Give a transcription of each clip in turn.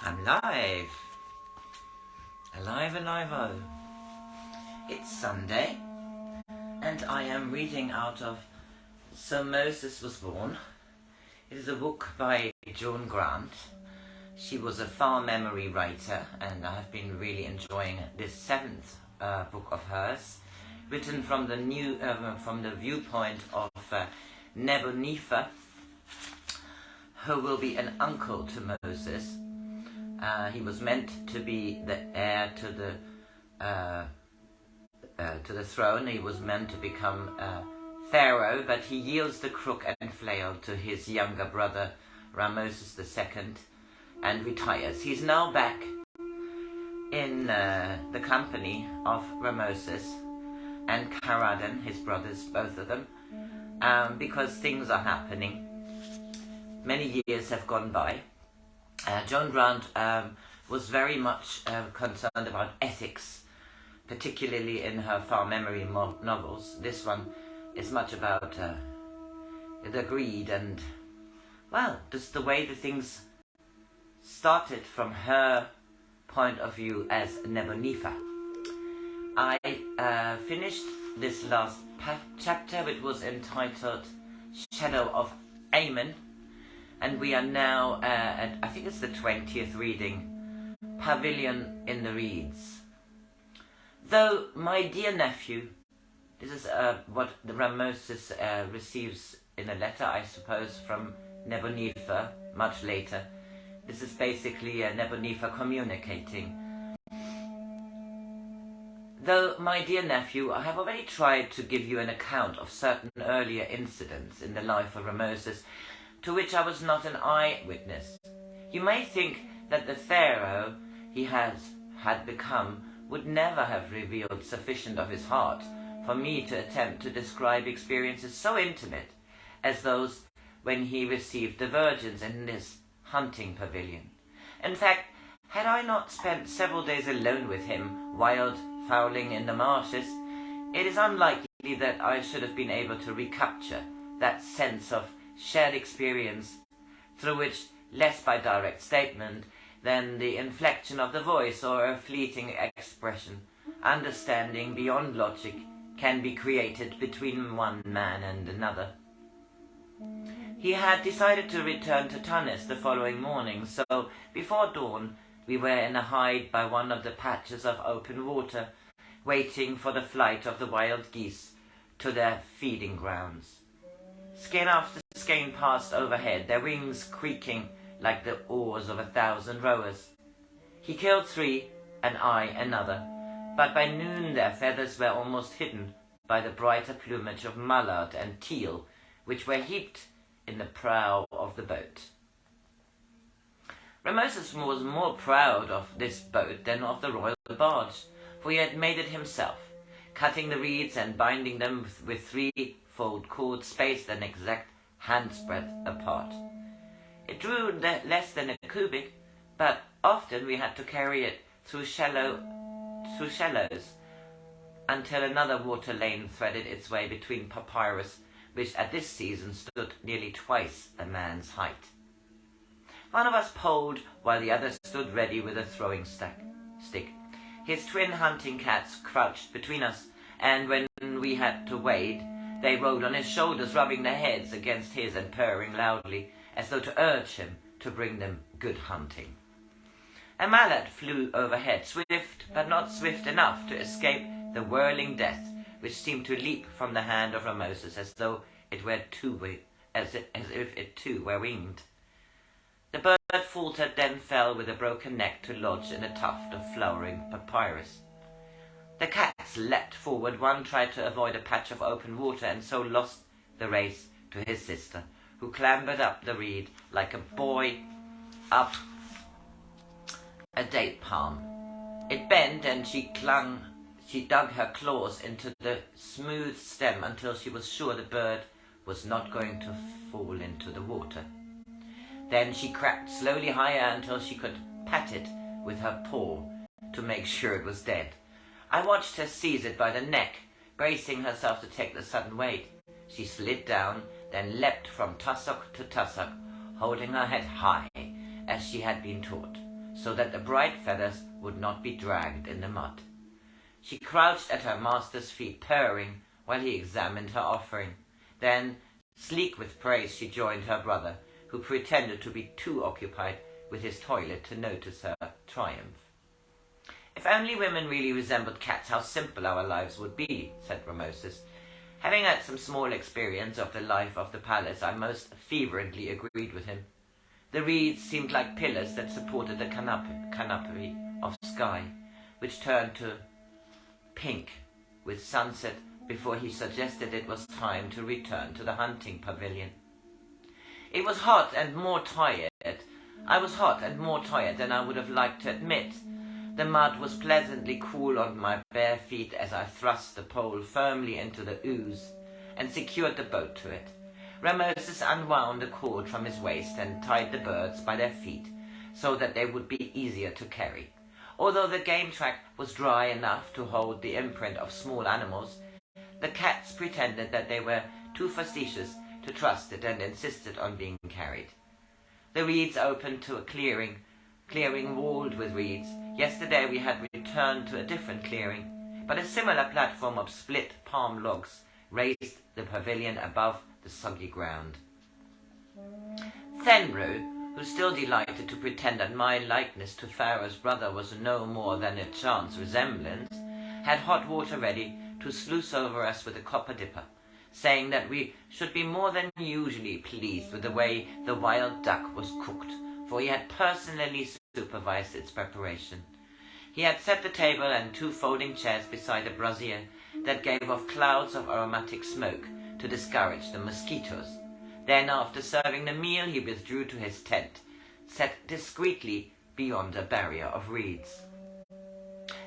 I'm live. Alive. It's Sunday, and I am reading out of So Moses Was Born. It is a book by Joan Grant. She was a far memory writer, and I have been really enjoying this seventh book of hers, written from the viewpoint of Nebunefer, who will be an uncle to Moses. He was meant to be the heir to the throne. He was meant to become Pharaoh, but he yields the crook and flail to his younger brother Ramoses II and retires. He's now back in the company of Ramoses and Karadan, his brothers, both of them, because things are happening. Many years have gone by. Joan Grant was very much concerned about ethics, particularly in her far memory novels. This one is much about the greed and, well, just the way the things started from her point of view as Nebunefer. I finished this last chapter, which was entitled Shadow of Amen. And we are now at, I think it's the 20th reading, Pavilion in the Reeds. Though my dear nephew, this is what the Ramoses receives in a letter, I suppose, from Nebunefer much later. This is basically Nebunefer communicating. Though my dear nephew, I have already tried to give you an account of certain earlier incidents in the life of Ramoses, to which I was not an eyewitness. You may think that the Pharaoh he had become would never have revealed sufficient of his heart for me to attempt to describe experiences so intimate as those when he received the virgins in this hunting pavilion. In fact, had I not spent several days alone with him, wild fowling in the marshes, it is unlikely that I should have been able to recapture that sense of shared experience, through which, less by direct statement than the inflection of the voice or a fleeting expression, understanding beyond logic can be created between one man and another. He had decided to return to Tunis the following morning, so before dawn we were in a hide by one of the patches of open water, waiting for the flight of the wild geese to their feeding grounds. Skein after skein passed overhead, their wings creaking like the oars of 1,000 rowers. He killed 3, and I another, but by noon their feathers were almost hidden by the brighter plumage of mallard and teal, which were heaped in the prow of the boat. Ramoses was more proud of this boat than of the royal barge, for he had made it himself, cutting the reeds and binding them with 3-fold cords spaced an exact hand's breadth apart. It drew less than a cubit, but often we had to carry it through shallows until another water lane threaded its way between papyrus, which at this season stood nearly twice a man's height. One of us poled while the other stood ready with a throwing stick. His twin hunting cats crouched between us, and when we had to wade, they rolled on his shoulders, rubbing their heads against his and purring loudly, as though to urge him to bring them good hunting. A mallard flew overhead, swift, but not swift enough to escape the whirling death, which seemed to leap from the hand of Ramoses as though it were as if it too were winged. The bird faltered, then fell with a broken neck to lodge in a tuft of flowering papyrus. The cats leapt forward. One tried to avoid a patch of open water and so lost the race to his sister, who clambered up the reed like a boy up a date palm. It bent and she dug her claws into the smooth stem until she was sure the bird was not going to fall into the water. Then she crept slowly higher until she could pat it with her paw to make sure it was dead. I watched her seize it by the neck, bracing herself to take the sudden weight. She slid down, then leapt from tussock to tussock, holding her head high, as she had been taught. so that the bright feathers would not be dragged in the mud. She crouched at her master's feet, purring, while he examined her offering. Then, sleek with praise, she joined her brother, who pretended to be too occupied with his toilet to notice her triumph. "If only women really resembled cats, how simple our lives would be," said Ramosis. Having had some small experience of the life of the palace, I most fervently agreed with him. The reeds seemed like pillars that supported the canopy of sky, which turned to pink with sunset before he suggested it was time to return to the hunting pavilion. It was hot and more tired. I was hot and more tired than I would have liked to admit. The mud was pleasantly cool on my bare feet as I thrust the pole firmly into the ooze and secured the boat to it. Ramosis unwound a cord from his waist and tied the birds by their feet so that they would be easier to carry. Although the game track was dry enough to hold the imprint of small animals, the cats pretended that they were too facetious to trust it and insisted on being carried. The reeds opened to a clearing walled with reeds. Yesterday we had returned to a different clearing, but a similar platform of split palm logs raised the pavilion above the soggy ground. Fenru, who still delighted to pretend that my likeness to Pharaoh's brother was no more than a chance resemblance, had hot water ready to sluice over us with a copper dipper, saying that we should be more than usually pleased with the way the wild duck was cooked, for he had personally supervised its preparation. He had set the table and 2 folding chairs beside a brazier that gave off clouds of aromatic smoke to discourage the mosquitoes. Then, after serving the meal, he withdrew to his tent, set discreetly beyond a barrier of reeds.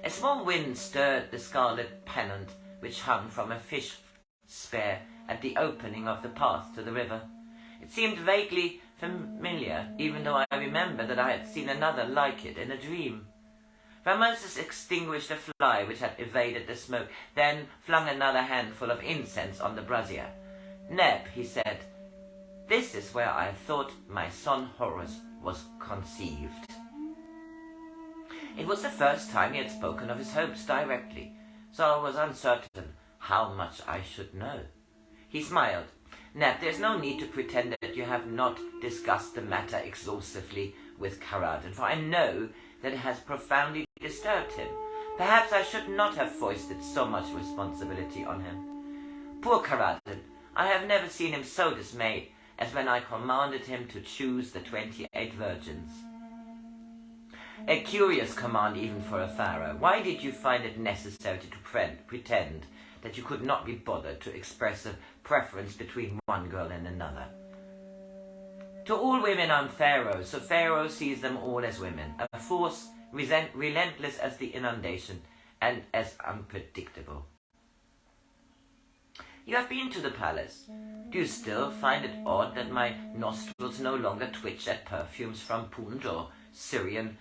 A small wind stirred the scarlet pennant which hung from a fish spear at the opening of the path to the river. It seemed vaguely familiar, even though I remembered that I had seen another like it in a dream. Ramosis extinguished a fly which had evaded the smoke, then flung another handful of incense on the brazier. "Neb," he said, "this is where I thought my son Horus was conceived." It was the first time he had spoken of his hopes directly, so I was uncertain how much I should know. He smiled. "Neb, there's no need to pretend that you have not discussed the matter exhaustively with Caradon, for I know that it has profoundly disturbed him. Perhaps I should not have foisted so much responsibility on him. Poor Caradon, I have never seen him so dismayed as when I commanded him to choose the 28 virgins. A curious command even for a pharaoh. Why did you find it necessary to pretend that you could not be bothered to express a preference between one girl and another? To all women I'm Pharaoh, so Pharaoh sees them all as women, a force relentless as the inundation and as unpredictable. You have been to the palace. Do you still find it odd that my nostrils no longer twitch at perfumes from Punt or Syrian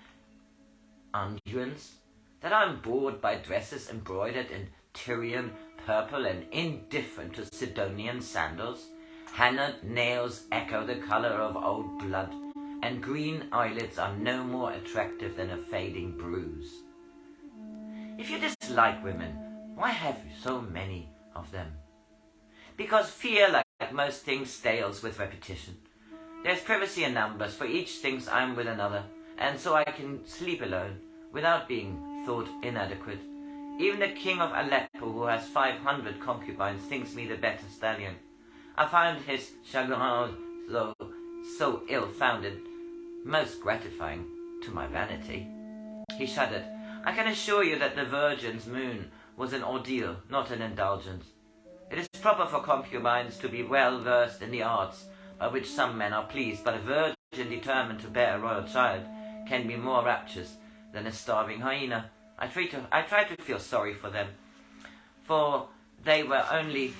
unguents? That I'm bored by dresses embroidered in Tyrian purple and indifferent to Sidonian sandals? Hannah'd nails echo the colour of old blood, and green eyelids are no more attractive than a fading bruise. If you dislike women, why have you so many of them? Because fear, like most things, stales with repetition. There's privacy in numbers, for each thinks I'm with another, and so I can sleep alone, without being thought inadequate. Even the king of Aleppo, who has 500 concubines, thinks me the better stallion. I found his chagrin, though so ill-founded, most gratifying to my vanity. He shuddered. I can assure you that the Virgin's moon was an ordeal, not an indulgence. It is proper for concubines to be well versed in the arts by which some men are pleased, but a virgin determined to bear a royal child can be more rapturous than a starving hyena. I try to feel sorry for them, for they were only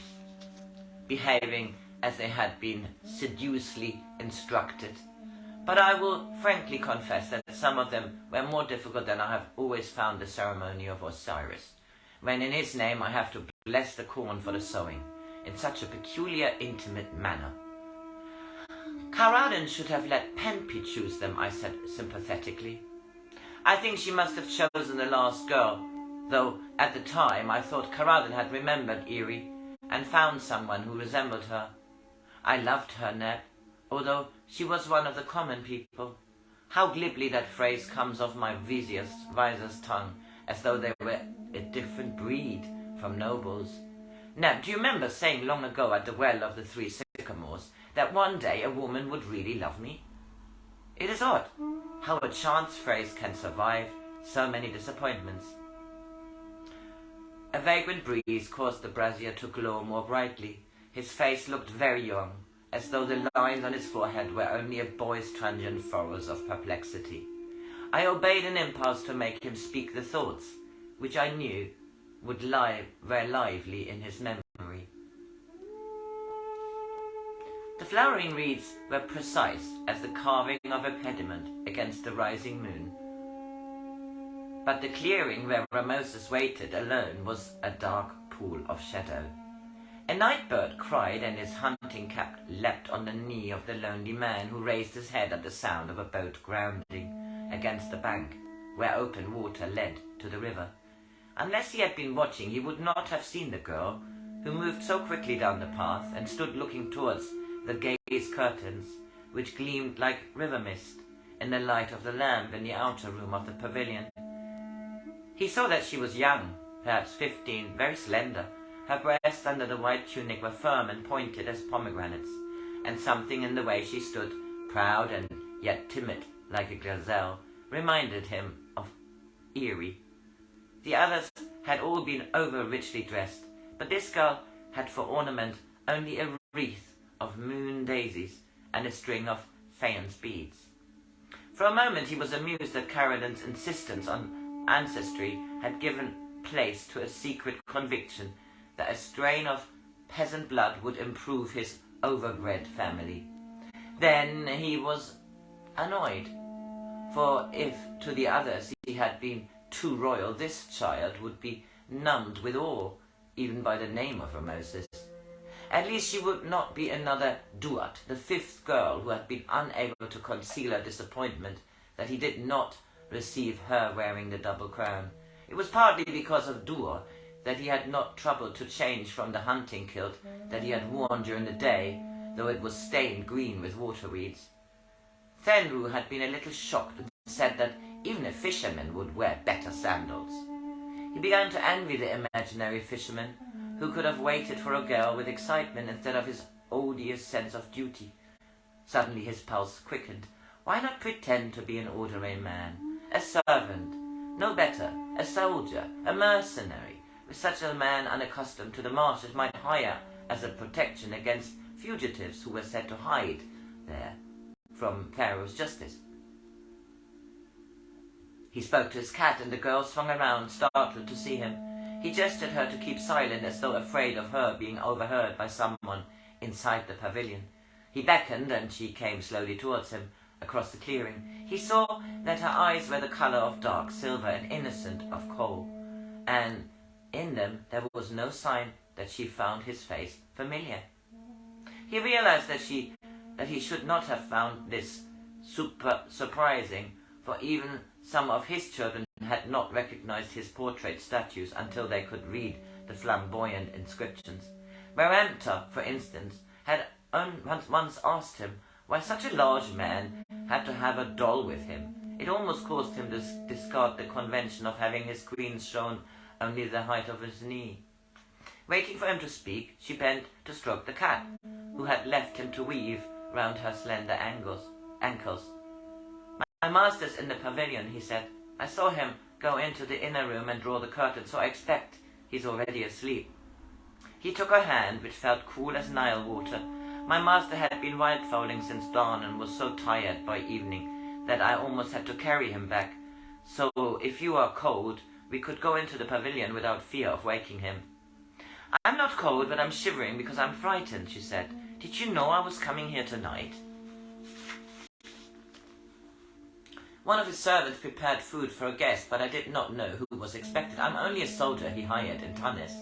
behaving as they had been sedulously instructed. But I will frankly confess that some of them were more difficult than I have always found the ceremony of Osiris, when in his name I have to bless the corn for the sowing, in such a peculiar, intimate manner. Caradon should have let Penpy choose them, I said sympathetically. I think she must have chosen the last girl, though at the time I thought Caradon had remembered Eerie and found someone who resembled her. I loved her, Neb, although she was one of the common people. How glibly that phrase comes off my visor's tongue, as though they were a different breed from nobles. Neb, do you remember saying long ago at the Well of the Three Sycamores that one day a woman would really love me? It is odd how a chance phrase can survive so many disappointments. A vagrant breeze caused the brazier to glow more brightly. His face looked very young, as though the lines on his forehead were only a boy's transient furrows of perplexity. I obeyed an impulse to make him speak the thoughts, which I knew would lie very lively in his memory. The flowering reeds were precise as the carving of a pediment against the rising moon. But the clearing where Ramosis waited alone was a dark pool of shadow. A night bird cried, and his hunting cap leapt on the knee of the lonely man, who raised his head at the sound of a boat grounding against the bank, where open water led to the river. Unless he had been watching, he would not have seen the girl, who moved so quickly down the path and stood looking towards the gaze curtains, which gleamed like river mist in the light of the lamp in the outer room of the pavilion. He saw that she was young, perhaps 15, very slender. Her breasts under the white tunic were firm and pointed as pomegranates, and something in the way she stood, proud and yet timid like a gazelle, reminded him of Eerie. The others had all been over-richly dressed, but this girl had for ornament only a wreath of moon daisies and a string of faience beads. For a moment he was amused that Caradon's insistence on ancestry had given place to a secret conviction that a strain of peasant blood would improve his overbred family. Then he was annoyed, for if to the others he had been too royal, this child would be numbed with awe, even by the name of Ramosis. At least she would not be another Duat, the fifth girl who had been unable to conceal her disappointment that he did not receive her wearing the double crown. It was partly because of Duat that he had not troubled to change from the hunting kilt that he had worn during the day, though it was stained green with water weeds. Thenru had been a little shocked and said that even a fisherman would wear better sandals. He began to envy the imaginary fisherman, who could have waited for a girl with excitement instead of his odious sense of duty. Suddenly his pulse quickened. Why not pretend to be an ordinary man? A servant, no better, a soldier, a mercenary, with such a man unaccustomed to the marshes might hire as a protection against fugitives who were said to hide there from Pharaoh's justice. He spoke to his cat, and the girl swung around, startled to see him. He gestured her to keep silent, as though afraid of her being overheard by someone inside the pavilion. He beckoned, and she came slowly towards him across the clearing. He saw that her eyes were the colour of dark silver and innocent of coal, and in them there was no sign that she found his face familiar. He realized that he should not have found this surprising, for even some of his children had not recognized his portrait statues until they could read the flamboyant inscriptions. Merempta, for instance, had once asked him why such a large man had to have a doll with him. It almost caused him to discard the convention of having his queen shown only the height of his knee. Waiting for him to speak, she bent to stroke the cat, who had left him to weave round her slender ankles. My master's in the pavilion, he said. I saw him go into the inner room and draw the curtain, so I expect he's already asleep. He took her hand, which felt cool as Nile water. My master had been wildfowling since dawn and was so tired by evening that I almost had to carry him back. So if you are cold, we could go into the pavilion without fear of waking him. I'm not cold, but I'm shivering because I'm frightened, she said. Did you know I was coming here tonight? One of his servants prepared food for a guest, but I did not know who was expected. I'm only a soldier he hired in Tunis.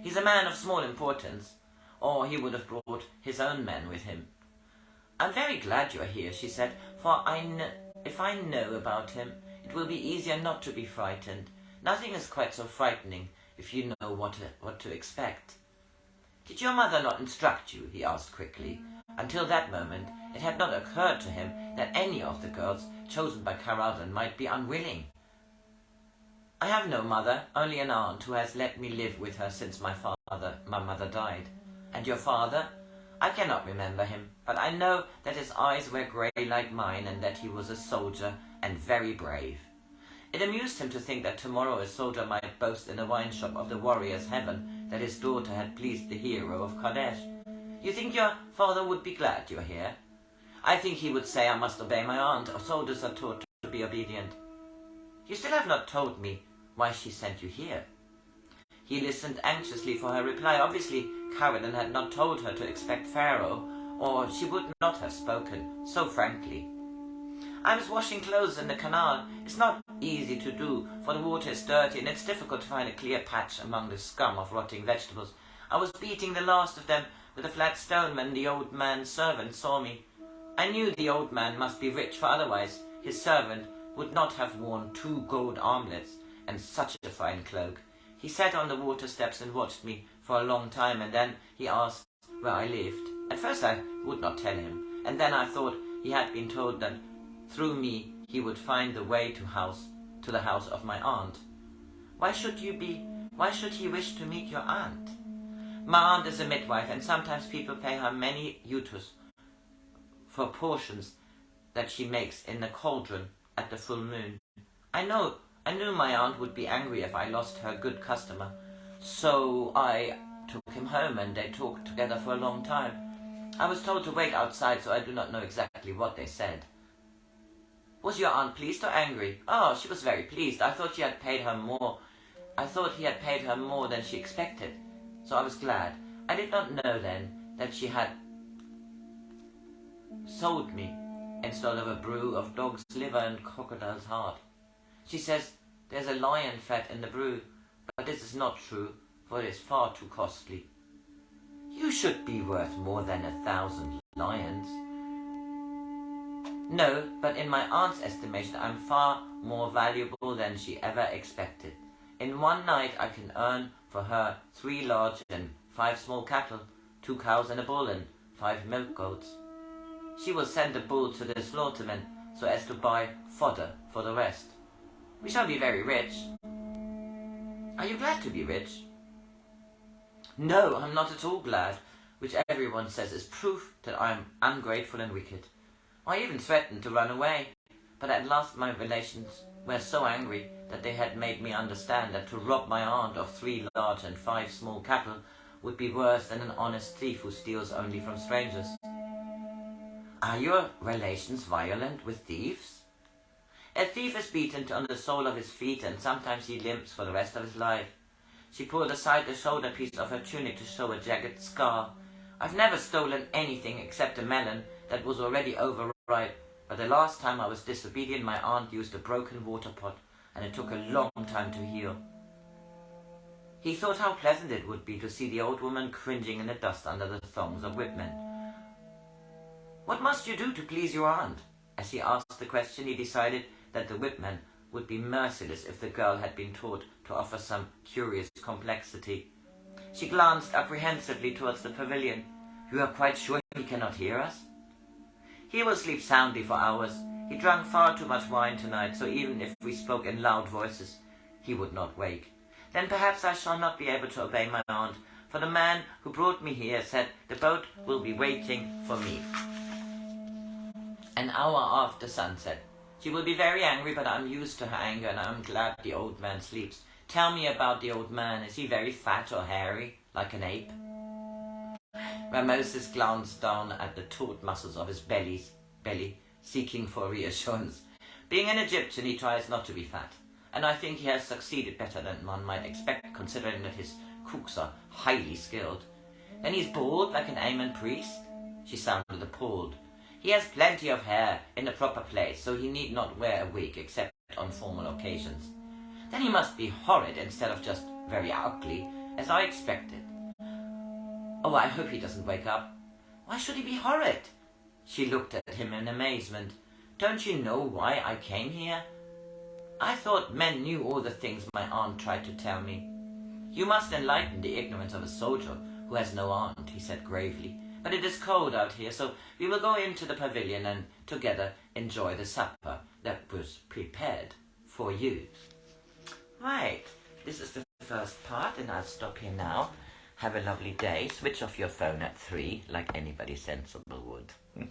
He's a man of small importance, or he would have brought his own men with him. I'm very glad you are here, she said, for if I know about him, It will be easier not to be frightened. Nothing is quite so frightening if you know what to expect. Did your mother not instruct you? He asked quickly. Until that moment, it had not occurred to him that any of the girls chosen by Caradon might be unwilling. I have no mother, only an aunt who has let me live with her since my mother died. And your father? I cannot remember him, but I know that his eyes were grey like mine and that he was a soldier and very brave. It amused him to think that tomorrow a soldier might boast in a wine shop of the warrior's heaven that his daughter had pleased the hero of Kadesh. You think your father would be glad you're here? I think he would say I must obey my aunt. Soldiers are taught to be obedient. You still have not told me why she sent you here. He listened anxiously for her reply. Obviously, Caradon had not told her to expect Pharaoh, or she would not have spoken so frankly. I was washing clothes in the canal. It's not easy to do, for the water is dirty and it's difficult to find a clear patch among the scum of rotting vegetables. I was beating the last of them with a flat stone when the old man's servant saw me. I knew the old man must be rich, for otherwise his servant would not have worn 2 gold armlets and such a fine cloak. He sat on the water steps and watched me for a long time, and then he asked where I lived. At first I would not tell him, and then I thought he had been told that through me he would find the way to the house of my aunt. Why should he wish to meet your aunt? My aunt is a midwife, and sometimes people pay her many utus for portions that she makes in the cauldron at the full moon. I knew my aunt would be angry if I lost her good customer, so I took him home and they talked together for a long time. I was told to wait outside, so I do not know exactly what they said. Was your aunt pleased or angry? Oh, she was very pleased. I thought he had paid her more than she expected, so I was glad. I did not know then that she had sold me instead of a brew of dog's liver and crocodile's heart. She says there's a lion fat in the brew, but this is not true, for it is far too costly. You should be worth more than 1,000 lions. No, but in my aunt's estimation I'm far more valuable than she ever expected. In one night I can earn for her 3 large and 5 small cattle, 2 cows and a bull, and 5 milk goats. She will send a bull to the slaughterman so as to buy fodder for the rest. We shall be very rich. Are you glad to be rich? No, I'm not at all glad, which everyone says is proof that I am ungrateful and wicked. I even threatened to run away, but at last my relations were so angry that they had made me understand that to rob my aunt of 3 large and 5 small cattle would be worse than an honest thief who steals only from strangers. Are your relations violent with thieves? A thief is beaten on the sole of his feet, and sometimes he limps for the rest of his life. She pulled aside the shoulder piece of her tunic to show a jagged scar. I've never stolen anything except a melon that was already overripe, but the last time I was disobedient my aunt used a broken water pot, and it took a long time to heal. He thought how pleasant it would be to see the old woman cringing in the dust under the thongs of whipmen. What must you do to please your aunt? As he asked the question, he decided that the whipman would be merciless if the girl had been taught to offer some curious complexity. She glanced apprehensively towards the pavilion. You are quite sure he cannot hear us? He will sleep soundly for hours. He drank far too much wine tonight, so even if we spoke in loud voices, he would not wake. Then perhaps I shall not be able to obey my aunt, for the man who brought me here said the boat will be waiting for me an hour after sunset. She will be very angry, but I'm used to her anger, and I'm glad the old man sleeps. Tell me about the old man. Is he very fat or hairy, like an ape? Ramoses glanced down at the taut muscles of his belly, seeking for reassurance. Being an Egyptian, he tries not to be fat, and I think he has succeeded better than one might expect, considering that his cooks are highly skilled. Then he's bald, like an Amen priest? She sounded appalled. He has plenty of hair in the proper place, so he need not wear a wig except on formal occasions. Then he must be horrid instead of just very ugly, as I expected. Oh, I hope he doesn't wake up. Why should he be horrid? She looked at him in amazement. Don't you know why I came here? I thought men knew all the things my aunt tried to tell me. You must enlighten the ignorance of a soldier who has no aunt, he said gravely. But it is cold out here, so we will go into the pavilion and together enjoy the supper that was prepared for you. Right, this is the first part, and I'll stop here now. Have a lovely day. Switch off your phone at 3, like anybody sensible would.